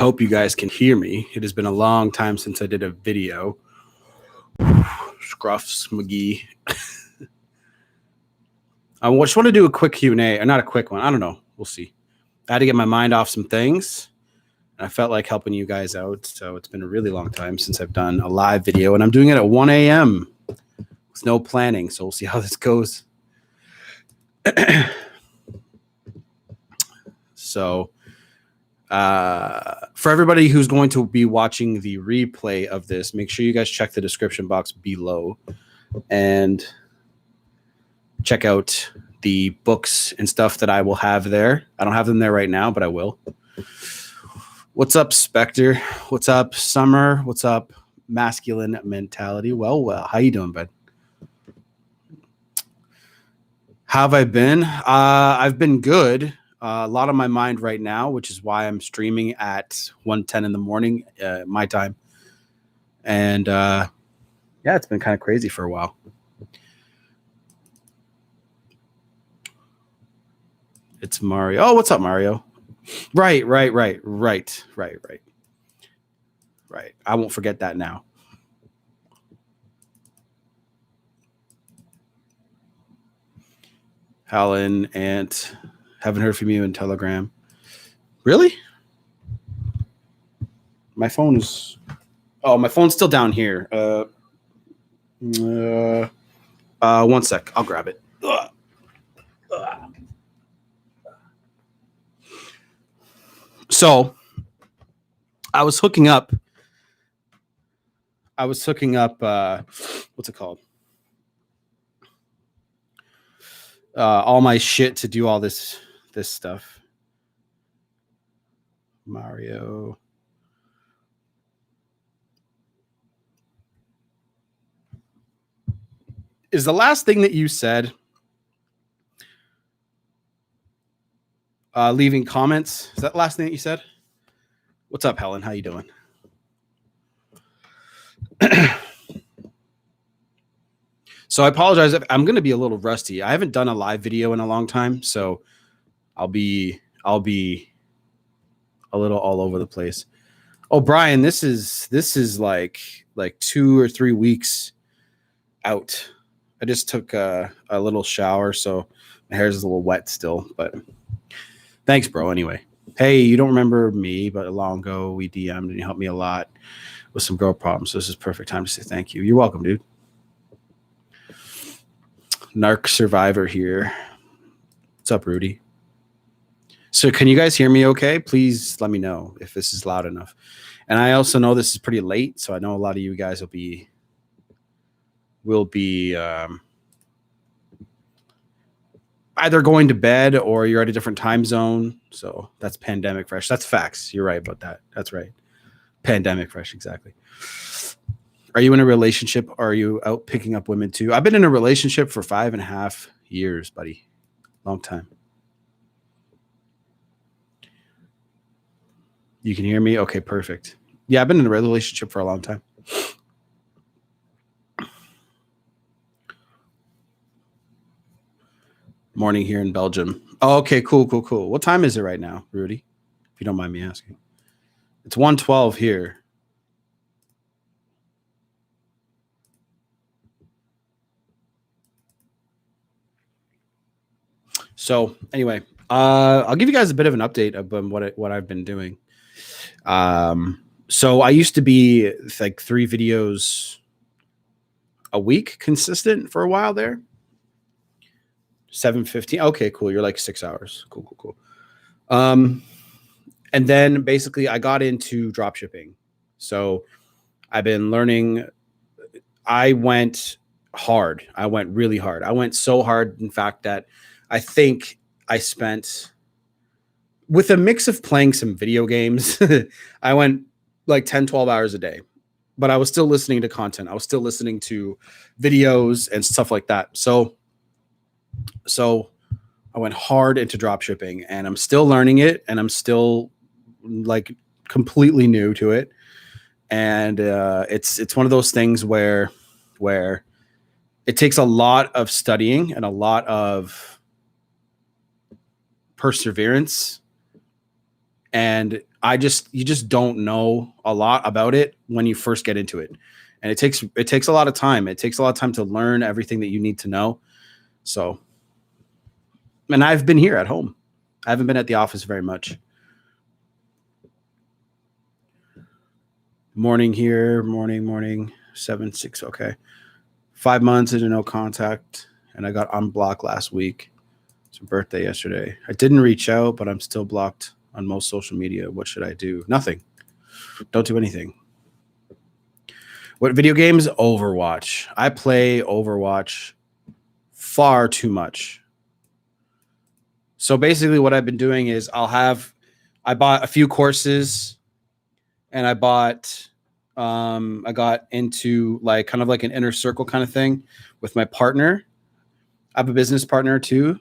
hope you guys can hear me. It has been a long time since I did a video. Scruffs McGee. I just want to do a quick Q&A, or not a quick one. I don't know. We'll see. I had to get my mind off some things. I felt like helping you guys out. So it's been a really long time since I've done a live video, and I'm doing it at 1 a.m. with no planning. So we'll see how this goes. So for everybody who's going to be watching the replay of this, make sure you guys check the description box below and check out the books and stuff that I will have there. I don't have them there right now, but I will. What's up, Spectre? What's up, Summer? What's up, Masculine Mentality? Well, how you doing, bud? How have I been? I've been good. A lot on my mind right now, which is why I'm streaming at 1:10 in the morning, my time. And yeah, it's been kind of crazy for a while. It's Mario. Oh, what's up, Mario? Right. I won't forget that now. Helen, Ant, haven't heard from you in Telegram. Really? My phone is... Oh, my phone's still down here. 1 sec. I'll grab it. So I was hooking up. What's it called? All my shit to do all this stuff. Mario. Is the last thing that you said leaving comments? Is that the last thing that you said? What's up, Helen? How you doing? So I apologize if I'm going to be a little rusty. I haven't done a live video in a long time, so I'll be a little all over the place. Oh, Brian, this is like 2 or 3 weeks out. I just took a little shower, so my hair is a little wet still, but thanks, bro. Anyway, hey, you don't remember me, but long ago we DM'd and you helped me a lot with some girl problems. So this is perfect time to say thank you. You're welcome, dude. Narc Survivor here. What's up, Rudy? So can you guys hear me okay? Please let me know if this is loud enough. And I also know this is pretty late, so I know a lot of you guys will be either going to bed or you're at a different time zone. So that's pandemic fresh. That's facts. You're right about that. That's right. Pandemic fresh, exactly. Are you in a relationship? Or are you out picking up women too? I've been in a relationship for 5.5 years, buddy. Long time. You can hear me? Okay, perfect. Yeah, I've been in a relationship for a long time. Morning here in Belgium. Oh, okay, cool. What time is it right now, Rudy? If you don't mind me asking. It's 1:12 here. So anyway, I'll give you guys a bit of an update of what I've been doing. So I used to be like 3 videos a week consistent for a while there. 7:15. Okay, cool. You're like 6 hours. Cool. And then basically I got into drop shipping. So I've been learning. I went hard. I went really hard. I went so hard, in fact, that I think I spent, with a mix of playing some video games, I went like 10, 12 hours a day, but I was still listening to content. I was still listening to videos and stuff like that. So I went hard into drop shipping, and I'm still learning it, and I'm still like completely new to it. And it's one of those things where it takes a lot of studying and a lot of perseverance And you just don't know a lot about it when you first get into it. And it takes a lot of time. It takes a lot of time to learn everything that you need to know. So, and I've been here at home. I haven't been at the office very much. Morning here, morning, 7-6. Okay. 5 months into no contact. And I got unblocked last week. It's her birthday yesterday. I didn't reach out, but I'm still blocked on most social media. What should I do? Nothing. Don't do anything. What video games? Overwatch. I play Overwatch far too much. So basically what I've been doing is I bought a few courses, and I got into like kind of like an inner circle kind of thing with my partner. I have a business partner too.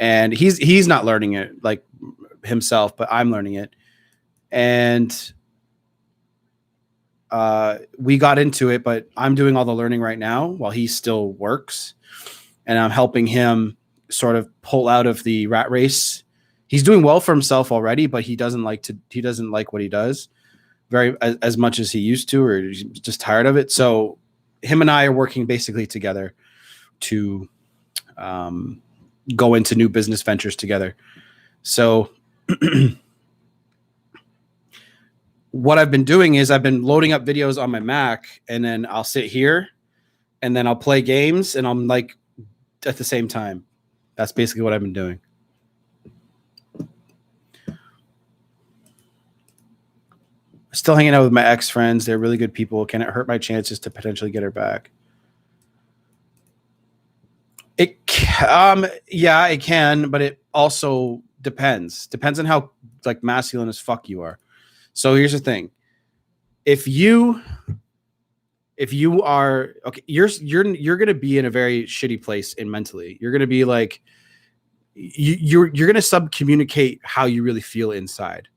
And he's not learning it like himself, but I'm learning it. And we got into it, but I'm doing all the learning right now while he still works, and I'm helping him sort of pull out of the rat race. He's doing well for himself already, but he doesn't like what he does as much as he used to, or he's just tired of it. So him and I are working basically together to go into new business ventures together. So what I've been doing is I've been loading up videos on my Mac, and then I'll sit here and then I'll play games, and I'm like at the same time. That's basically what I've been doing. Still hanging out with my ex-friends. They're really good people. Can it hurt my chances to potentially get her back? Yeah, it can, but it also depends on how like masculine as fuck you are. So here's the thing. If you are okay, you're going to be in a very shitty place mentally. You're going to be like you're going to sub-communicate how you really feel inside.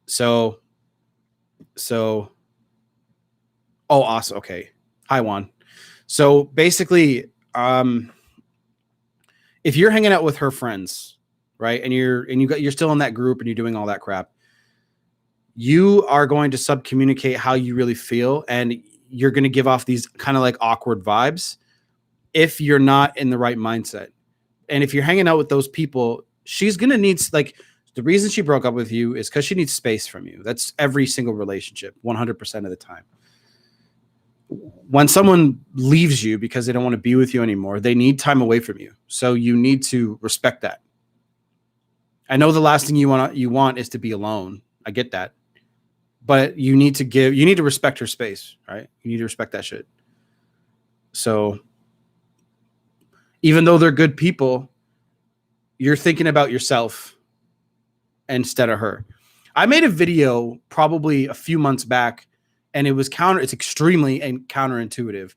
So oh, awesome. Okay. Hi, Juan. So basically, if you're hanging out with her friends, right, and you're still in that group and you're doing all that crap, you are going to sub-communicate how you really feel, and you're going to give off these kind of like awkward vibes if you're not in the right mindset. And if you're hanging out with those people, she's going to need, like, the reason she broke up with you is because she needs space from you. That's every single relationship, 100% of the time. When someone leaves you because they don't want to be with you anymore, they need time away from you. So you need to respect that. I know the last thing you want is to be alone. I get that. But you need to respect her space, right? You need to respect that shit. So even though they're good people, you're thinking about yourself instead of her. I made a video probably a few months back, and it's extremely counterintuitive,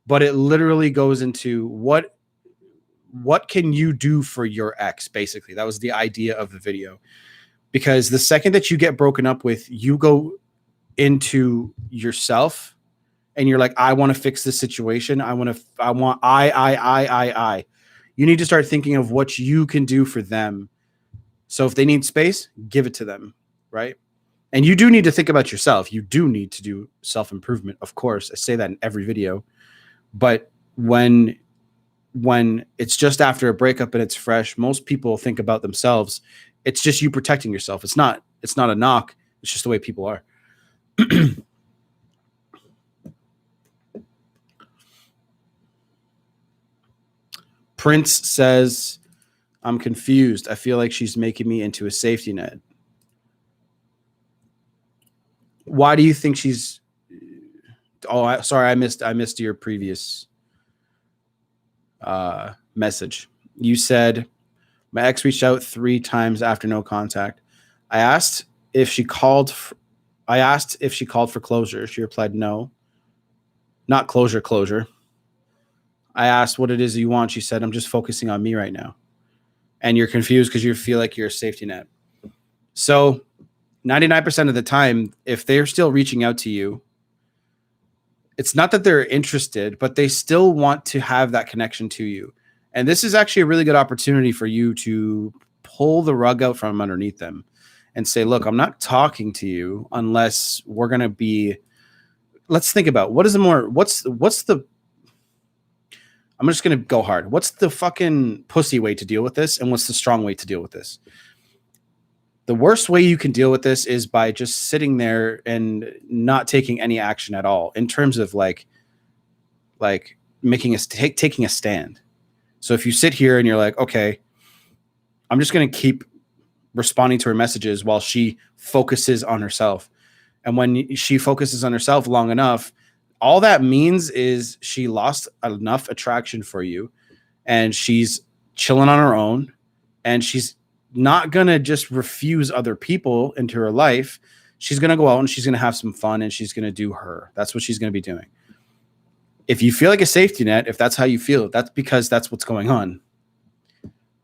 but it literally goes into what can you do for your ex, basically. That was the idea of the video. Because the second that you get broken up with, you go into yourself and you're like, I want to fix this situation. I you need to start thinking of what you can do for them. So if they need space, give it to them, right? And you do need to think about yourself. You do need to do self-improvement, of course. I say that in every video. But when it's just after a breakup and it's fresh, most people think about themselves. It's just you protecting yourself. It's not a knock. It's just the way people are. Prince says, I'm confused. I feel like she's making me into a safety net. Why do you think she's... Oh, sorry, I missed your previous message. You said, my ex reached out 3 times after no contact. I asked if she called for closure. She replied, no. Not closure. I asked what it is you want. She said, I'm just focusing on me right now. And you're confused because you feel like you're a safety net. So 99% of the time, if they're still reaching out to you, it's not that they're interested, but they still want to have that connection to you. And this is actually a really good opportunity for you to pull the rug out from underneath them and say, look, I'm not talking to you unless we're going to be, let's think about what's the, I'm just going to go hard. What's the fucking pussy way to deal with this? And what's the strong way to deal with this? The worst way you can deal with this is by just sitting there and not taking any action at all in terms of like making taking a stand. So if you sit here and you're like, okay, I'm just going to keep responding to her messages while she focuses on herself. And when she focuses on herself long enough, all that means is she lost enough attraction for you and she's chilling on her own and she's not going to just refuse other people into her life. She's going to go out and she's going to have some fun and she's going to do her. That's what she's going to be doing. If you feel like a safety net, if that's how you feel, that's because that's what's going on.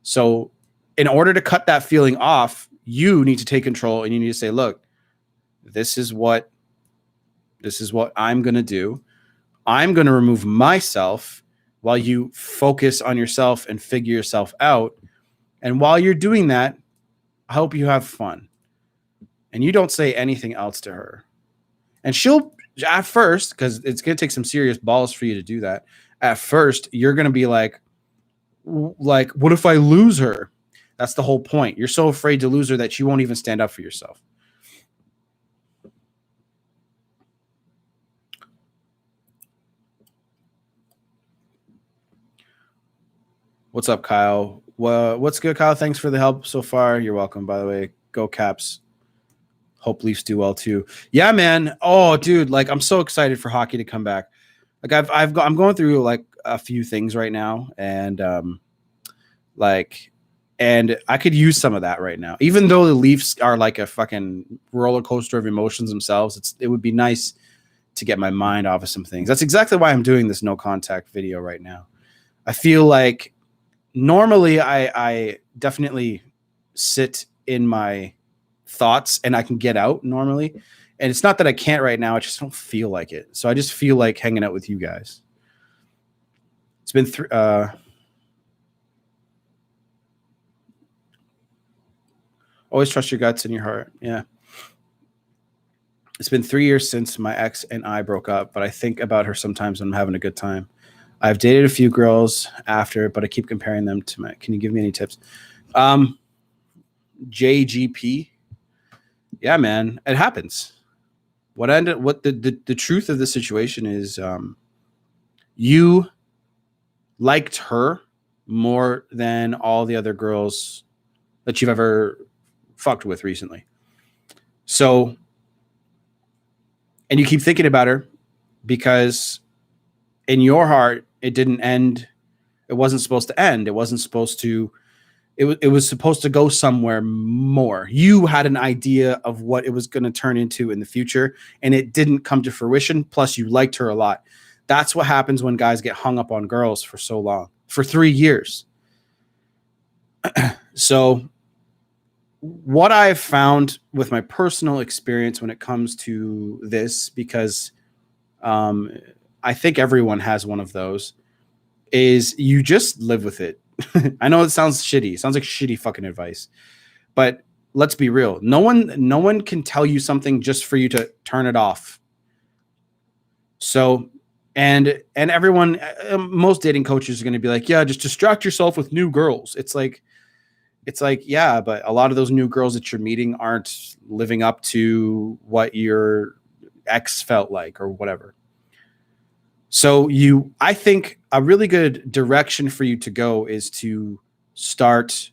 So in order to cut that feeling off, you need to take control and you need to say, look, this is what I'm going to do. I'm going to remove myself while you focus on yourself and figure yourself out. And while you're doing that, I hope you have fun. And you don't say anything else to her. And she'll, at first, because it's going to take some serious balls for you to do that. At first, you're going to be like, what if I lose her? That's the whole point. You're so afraid to lose her that you won't even stand up for yourself. What's up, Kyle? Well, what's good, Kyle? Thanks for the help so far. You're welcome, by the way. Go Caps. Hope Leafs do well too. Yeah, man. Oh, dude, like I'm so excited for hockey to come back. Like I'm going through like a few things right now, and and I could use some of that right now. Even though the Leafs are like a fucking roller coaster of emotions themselves, it would be nice to get my mind off of some things. That's exactly why I'm doing this no contact video right now. I feel like normally I definitely sit in my thoughts and I can get out normally. And it's not that I can't right now. I just don't feel like it. So I just feel like hanging out with you guys. It's been always trust your guts and your heart. Yeah. It's been 3 years since my ex and I broke up, but I think about her sometimes when I'm having a good time. I've dated a few girls after, but I keep comparing them to my. Can you give me any tips? JGP. Yeah, man, it happens. What the truth of the situation is, you liked her more than all the other girls that you've ever fucked with recently. So, and you keep thinking about her because in your heart, it didn't end. It wasn't supposed to end. It wasn't supposed to. It was supposed to go somewhere more. You had an idea of what it was going to turn into in the future, and it didn't come to fruition. Plus, you liked her a lot. That's what happens when guys get hung up on girls for so long, for 3 years. So what I've found with my personal experience when it comes to this, because I think everyone has one of those, is you just live with it. I know it sounds shitty. It sounds like shitty fucking advice. But let's be real. No one can tell you something just for you to turn it off. So, and everyone, most dating coaches are going to be like, yeah, just distract yourself with new girls. It's like, yeah, but a lot of those new girls that you're meeting aren't living up to what your ex felt like or whatever. So I think a really good direction for you to go is to start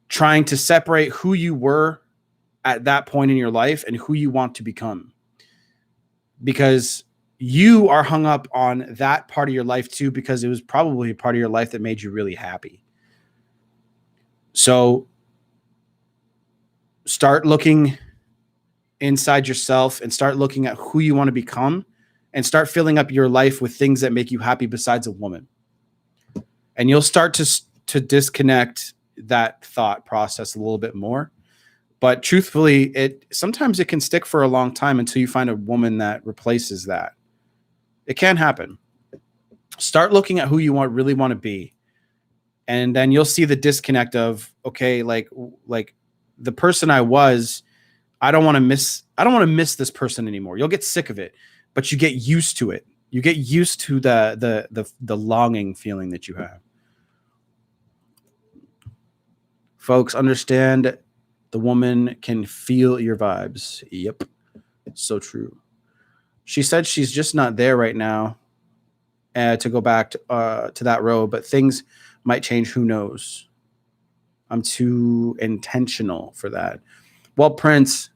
trying to separate who you were at that point in your life and who you want to become. Because you are hung up on that part of your life too, because it was probably a part of your life that made you really happy. So start looking inside yourself and start looking at who you want to become and start filling up your life with things that make you happy besides a woman. And you'll start to disconnect that thought process a little bit more. But truthfully, sometimes it can stick for a long time until you find a woman that replaces that. It can happen. Start looking at who you really want to be. And then you'll see the disconnect of, okay, like the person I was, I don't want to miss this person anymore. You'll get sick of it, but you get used to it. You get used to the longing feeling that you have. Folks, understand the woman can feel your vibes. Yep. So true. She said she's just not there right now to go back to that road, but things might change. Who knows? I'm too intentional for that. Well, Prince,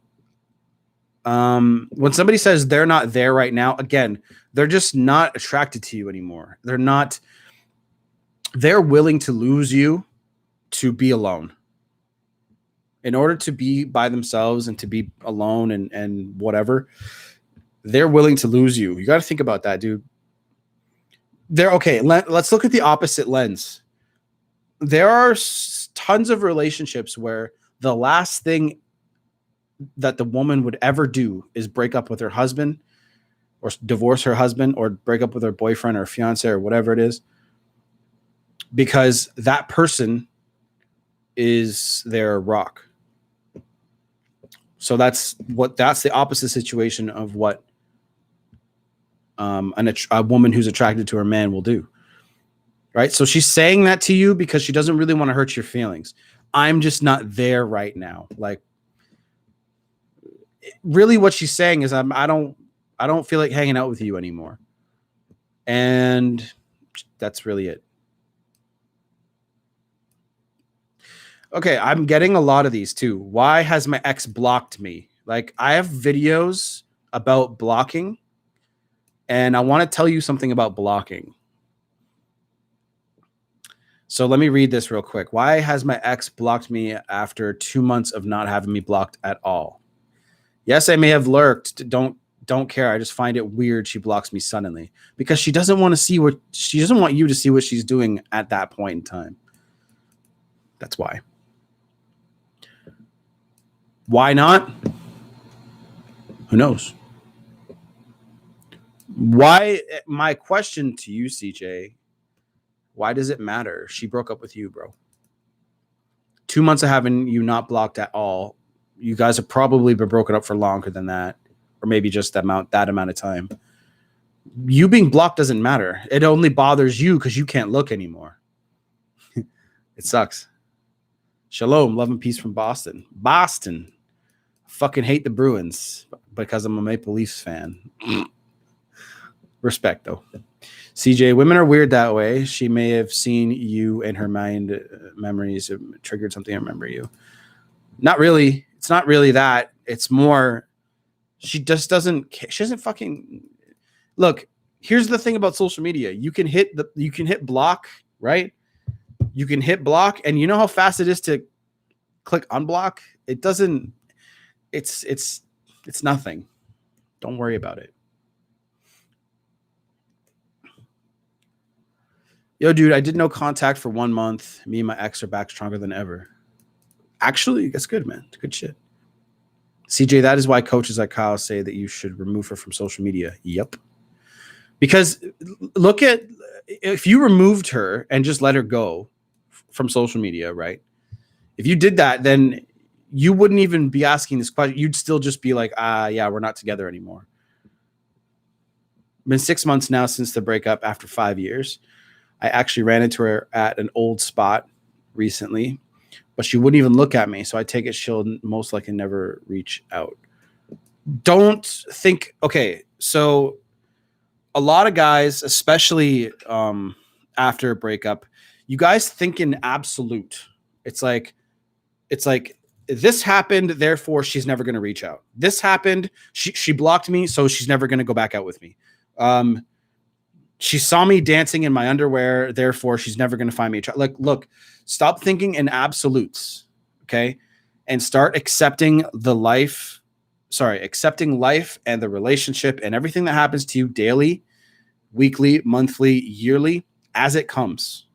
when somebody says they're not there right now, again, they're just not attracted to you anymore. They're willing to lose you to be alone. In order to be by themselves and to be alone and whatever, they're willing to lose you. You got to think about that, dude. They're okay. Let's look at the opposite lens. There are tons of relationships where the last thing that the woman would ever do is break up with her husband or divorce her husband or break up with her boyfriend or fiance or whatever it is, because that person is their rock. So that's the opposite situation of what a woman who's attracted to her man will do. Right? So she's saying that to you because she doesn't really want to hurt your feelings. I'm just not there right now. Like, really what she's saying is I don't feel like hanging out with you anymore. And that's really it. Okay, I'm getting a lot of these too. Why has my ex blocked me? Like, I have videos about blocking, and I want to tell you something about blocking. So let me read this real quick. Why has my ex blocked me after 2 months of not having me blocked at all? Yes, I may have lurked. Don't care. I just find it weird she blocks me suddenly because she doesn't want you to see what she's doing at that point in time. That's why. Why not? Who knows? Why? My question to you, CJ, why does it matter? She broke up with you, bro. 2 months of having you not blocked at all. You guys have probably been broken up for longer than that, or maybe just that amount of time. You being blocked doesn't matter. It only bothers you because you can't look anymore. It sucks. Shalom, love and peace from Boston. Boston. Fucking hate the Bruins because I'm a Maple Leafs fan. Respect, though. CJ, women are weird that way. She may have seen you in her mind, memories triggered something. I remember you. Not really. It's not really that. It's more, she just doesn't. She doesn't fucking look. Here's the thing about social media. You can hit block, right? You can hit block, and you know how fast it is to click unblock. It doesn't. It's nothing. Don't worry about it. Yo, dude, I did no contact for 1 month. Me and my ex are back stronger than ever. Actually, that's good, man. It's good shit. CJ, that is why coaches like Kyle say that you should remove her from social media. Yep. Because look at, if you removed her and just let her go from social media, right? If you did that, then you wouldn't even be asking this question. You'd still just be like, yeah, we're not together anymore. Been 6 months now since the breakup after 5 years. I actually ran into her at an old spot recently, but she wouldn't even look at me. So I take it she'll most likely never reach out. Don't think, okay, so a lot of guys, especially after a breakup, you guys think in absolute. It's like this happened, therefore she's never going to reach out. This happened, she blocked me, so she's never going to go back out with me. She saw me dancing in my underwear, therefore she's never going to find me. Like, look, stop thinking in absolutes, okay? And start accepting life and the relationship and everything that happens to you daily, weekly, monthly, yearly, as it comes.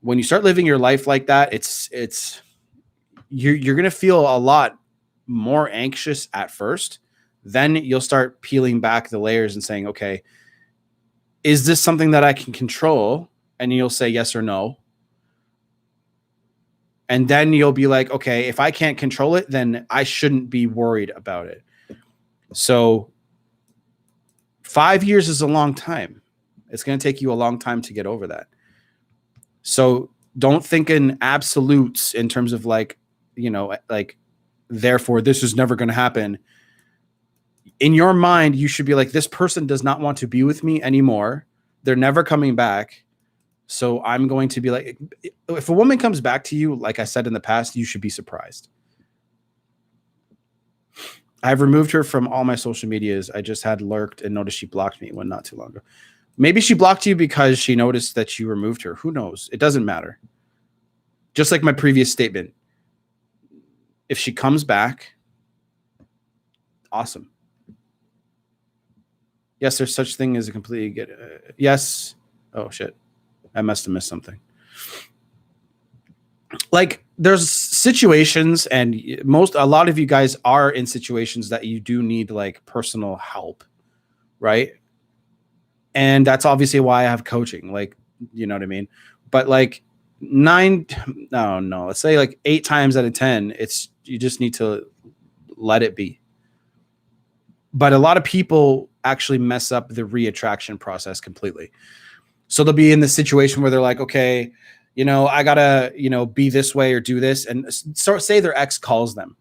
When you start living your life like that, you're going to feel a lot more anxious at first. Then you'll start peeling back the layers and saying, okay, is this something that I can control? And you'll say yes or no. And then you'll be like, okay, if I can't control it, then I shouldn't be worried about it. So 5 years is a long time. It's going to take you a long time to get over that. So don't think in absolutes in terms of like, therefore this is never going to happen. In your mind, you should be like, this person does not want to be with me anymore. They're never coming back. So I'm going to be like, if a woman comes back to you, like I said in the past, you should be surprised. I've removed her from all my social medias. I just had lurked and noticed she blocked me not too long ago. Maybe she blocked you because she noticed that you removed her. Who knows? It doesn't matter. Just like my previous statement. If she comes back, awesome. Yes, there's such thing as a completely good. Yes. Oh, shit. I must have missed something. Like there's situations, and a lot of you guys are in situations that you do need like personal help, right? And that's obviously why I have coaching, like, you know what I mean? But like let's say like 8 times out of 10, you just need to let it be. But a lot of people actually mess up the reattraction process completely. So they'll be in the situation where they're like, okay, I gotta, be this way or do this. And so say their ex calls them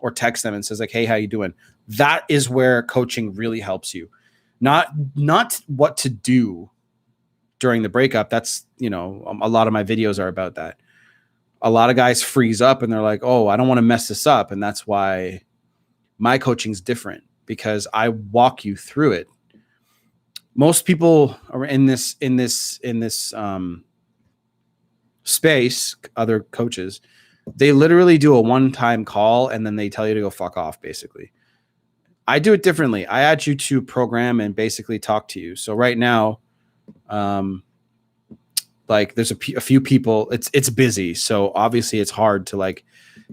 or texts them and says like, hey, how you doing? That is where coaching really helps you. Not what to do during the breakup. That's, a lot of my videos are about that. A lot of guys freeze up and they're like, oh, I don't want to mess this up. And that's why my coaching's different, because I walk you through it. Most people are in this space, other coaches, they literally do a one-time call and then they tell you to go fuck off, basically. I do it differently. I add you to program and basically talk to you. So right now, like there's a few people, it's busy. So obviously it's hard to like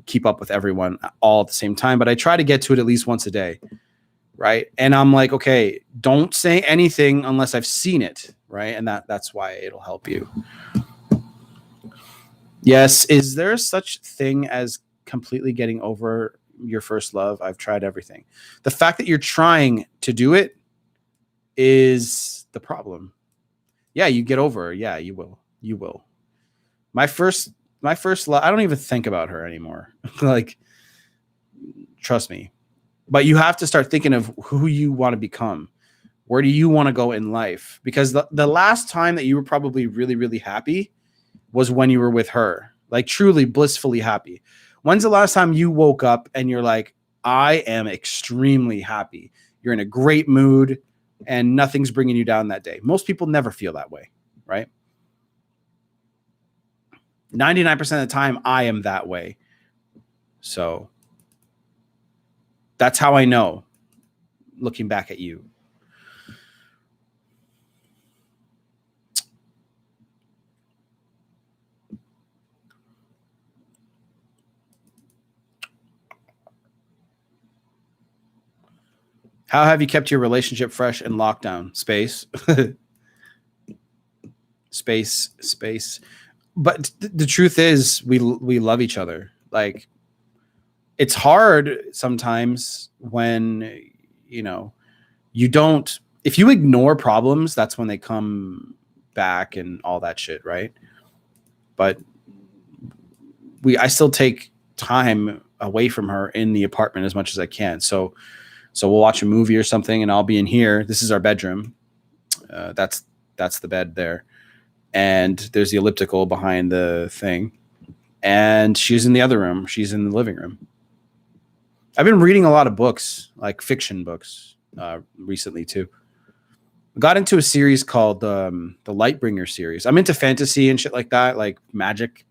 keep up with everyone all at the same time, but I try to get to it at least once a day. Right. And I'm like, okay, don't say anything unless I've seen it. Right. And that's why it'll help you. Yes. Is there such thing as completely getting over your first love? I've tried everything. The fact that you're trying to do it is the problem. Yeah, you get over her. Yeah, you will. You will. My first love, I don't even think about her anymore. Like, trust me. But you have to start thinking of who you want to become. Where do you want to go in life? Because the last time that you were probably really, really happy was when you were with her, like truly blissfully happy. When's the last time you woke up and you're like, I am extremely happy. You're in a great mood and nothing's bringing you down that day. Most people never feel that way, right? 99% of the time, I am that way. So that's how I know, looking back at you. How have you kept your relationship fresh in lockdown? Space. Space. But the truth is, we love each other. Like, it's hard sometimes when, you don't, if you ignore problems, that's when they come back and all that shit, right? But I still take time away from her in the apartment as much as I can. So we'll watch a movie or something and I'll be in here. This is our bedroom. That's the bed there. And there's the elliptical behind the thing. And she's in the other room. She's in the living room. I've been reading a lot of books, like fiction books, recently too. I got into a series called the Lightbringer series. I'm into fantasy and shit like that, like magic.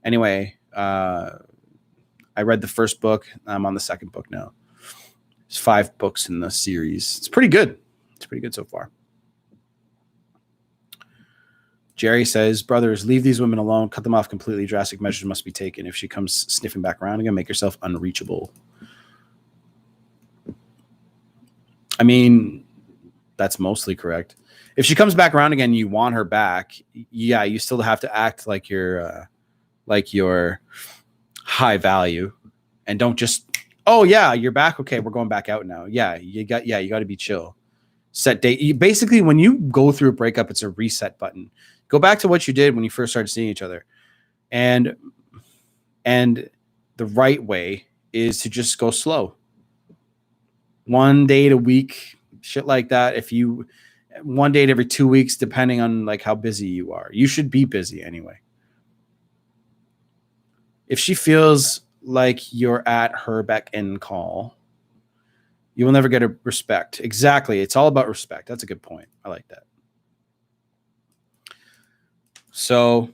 Anyway, I read the first book. I'm on the second book now. There's 5 books in the series. It's pretty good. It's pretty good so far. Jerry says, brothers, leave these women alone. Cut them off completely. Drastic measures must be taken. If she comes sniffing back around again, make yourself unreachable. I mean, that's mostly correct. If she comes back around again, you want her back. Yeah, you still have to act like you're like you're high value, and don't just, oh yeah, you're back. Okay, we're going back out now. Yeah, you got to be chill. Set date. Basically, when you go through a breakup, it's a reset button. Go back to what you did when you first started seeing each other, and the right way is to just go slow. One date a week, shit like that. If you one date every 2 weeks, depending on like how busy you are, you should be busy anyway. If she feels like you're at her beck and call, you will never get a respect. Exactly. It's all about respect. That's a good point. I like that. So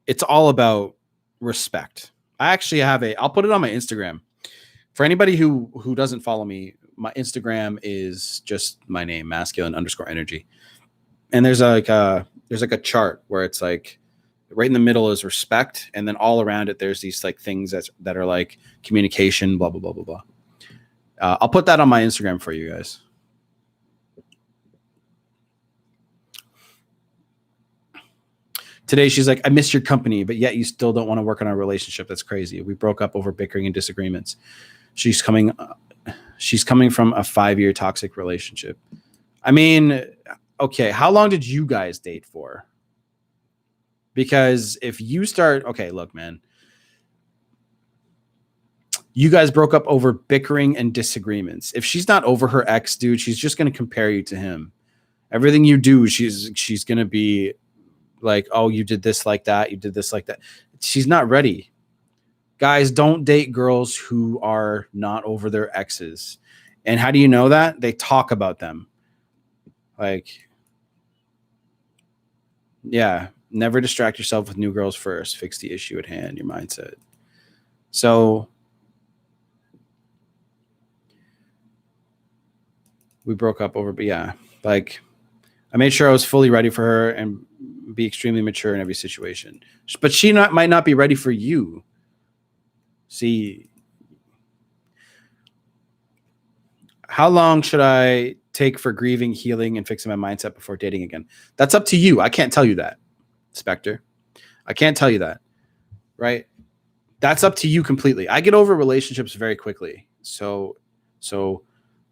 it's all about respect. I actually have I'll put it on my Instagram. For anybody who doesn't follow me, my Instagram is just my name, masculine_energy. And there's like a chart where it's like right in the middle is respect, and then all around it there's these like things that are like communication, blah blah blah blah blah. I'll put that on my Instagram for you guys. Today she's like, I miss your company, but yet you still don't want to work on our relationship. That's crazy. We broke up over bickering and disagreements. She's coming from a 5-year toxic relationship. I mean, okay, how long did you guys date for? Because if you start, okay, look, man, you guys broke up over bickering and disagreements. If she's not over her ex, dude, she's just going to compare you to him. Everything you do, she's going to be like, oh, you did this like that. You did this like that. She's not ready. Guys, don't date girls who are not over their exes. And how do you know that? They talk about them. Like, yeah, never distract yourself with new girls first. Fix the issue at hand, your mindset. So we broke up over, but yeah, like I made sure I was fully ready for her and be extremely mature in every situation. But she might not be ready for you. See, how long should I take for grieving, healing, and fixing my mindset before dating again? That's up to you. I can't tell you that, Spectre. I can't tell you that, right? That's up to you completely. I get over relationships very quickly. So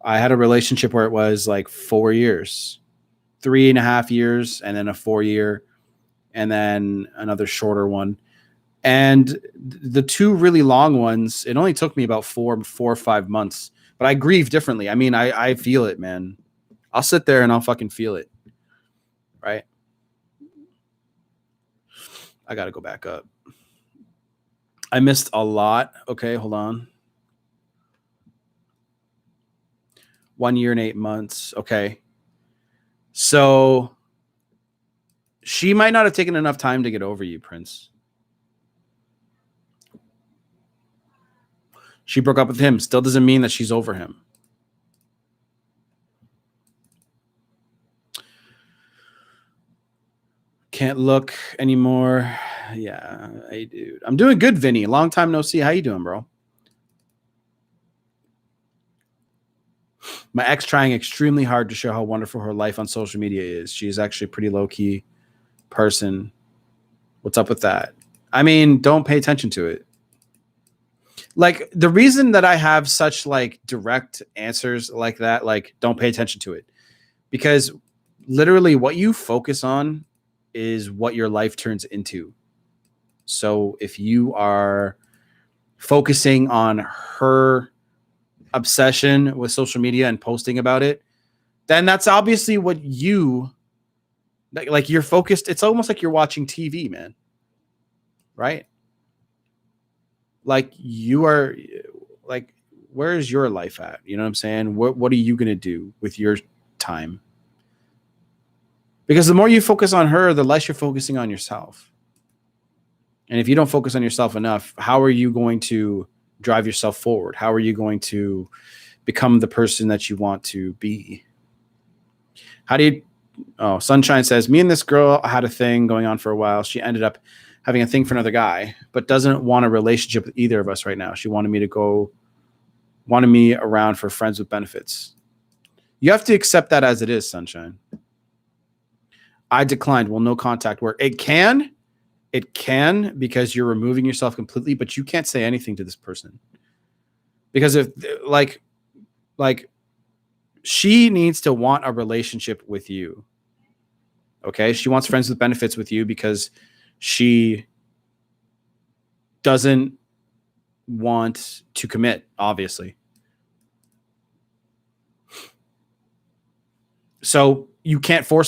I had a relationship where it was like 4 years, 3.5 years, and then a 4-year, and then another shorter one. And the two really long ones, it only took me about 4 or 5 months, but I grieve differently. I mean, I feel it, man. I'll sit there and I'll fucking feel it. Right. I got to go back up. I missed a lot. Okay. Hold on. 1 year and 8 months. Okay. So she might not have taken enough time to get over you, Prince. She broke up with him. Still doesn't mean that she's over him. Can't look anymore. Yeah, hey, dude. I'm doing good, Vinny. Long time no see. How you doing, bro? My ex trying extremely hard to show how wonderful her life on social media is. She is actually a pretty low-key person. What's up with that? I mean, don't pay attention to it. Like, the reason that I have such like direct answers like that, like, don't pay attention to it, because literally what you focus on is what your life turns into. So if you are focusing on her obsession with social media and posting about it, then that's obviously what you like. You're focused. It's almost like you're watching TV, man. Right? Like, you are like, where is your life at? You know what I'm saying? What are you going to do with your time? Because the more you focus on her, the less you're focusing on yourself. And if you don't focus on yourself enough, how are you going to drive yourself forward? How are you going to become the person that you want to be? How do you... Oh, Sunshine says, me and this girl had a thing going on for a while. She ended up having a thing for another guy, but doesn't want a relationship with either of us right now. She wanted me around for friends with benefits. You have to accept that as it is, Sunshine. I declined. Will no contact work? It can. It can, because you're removing yourself completely, but you can't say anything to this person. Because if like she needs to want a relationship with you. Okay? She wants friends with benefits with you because she doesn't want to commit, obviously. So you can't force